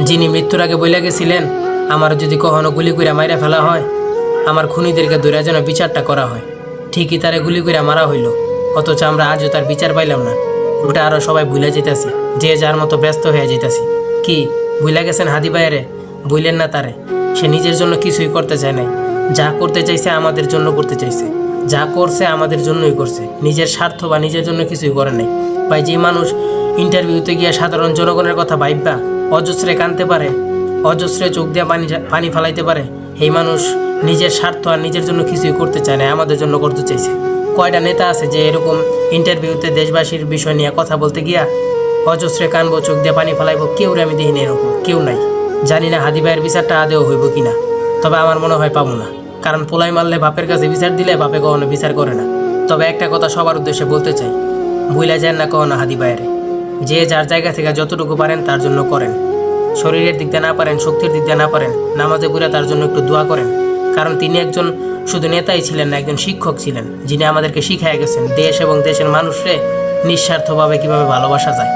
যিনি মৃত্যুর আগে বইলা গেছিলেন আমার যদি কখনো গুলি করে মাইরা ফেলা হয়, আমার খুনিদেরকে ধরে যেন বিচারটা করা হয়, ঠিকই তারে গুলি করে মারা হইল। অথচ আমরা আজও তার বিচার পাইলাম না। ওটা আরও সবাই ভুলে যেতেছি, যে যার মতো ব্যস্ত হয়ে যেতেছি। কি ভুলে গেছেন হাদি ভাইয়েরে? ভুলেন না তারে। সে নিজের জন্য কিছুই করতে চায় নাই। যা করতে চাইছে আমাদের জন্য করতে চাইছে, যা করছে আমাদের জন্যই করছে। নিজের স্বার্থ বা নিজের জন্য কিছুই করে নাই। ভাই, যে মানুষ ইন্টারভিউতে গিয়ে সাধারণ জনগণের কথা ভাইবা অজস্রে কানতে পারে, অজস্রে চোখ দিয়ে পানি ফালাইতে পারে, এই মানুষ নিজের স্বার্থ আর নিজের জন্য কিছুই করতে চায় না, আমাদের জন্য করতে চাইছে। কয়টা নেতা আছে যে এরকম ইন্টারভিউতে দেশবাসীর বিষয় নিয়ে কথা বলতে গিয়া অজস্রে কানবো, চোখ দিয়ে পানি ফেলাইবো? কেউ আমি দেখিনি এরকম, কেউ নাই। জানি না হাদি ভাইয়ের বিচারটা আদেও হইব কিনা, তবে আমার মনে হয় পাবো না। কারণ পোলাই মারলে বাপের কাছে বিচার দিলে বাপে কখনো বিচার করে না। তবে একটা কথা সবার উদ্দেশ্যে বলতে চাই, ভুলে যান না কখনো হাদি ভাইয়েরে। যে যার জায়গা থেকে যতটুকু পারেন তার জন্য করেন। শরীরের দিক দিয়ে না পারেন, শক্তির দিক দিয়ে না পারেন, নামাজে পড়ে তার জন্য একটু দোয়া করেন। কারণ তিনি একজন শুধু নেতাই ছিলেন না, একজন শিক্ষক ছিলেন, যিনি আমাদেরকে শিখাইয়া গেছেন দেশ এবং দেশের মানুষরে নিঃস্বার্থভাবে কীভাবে ভালোবাসা যায়।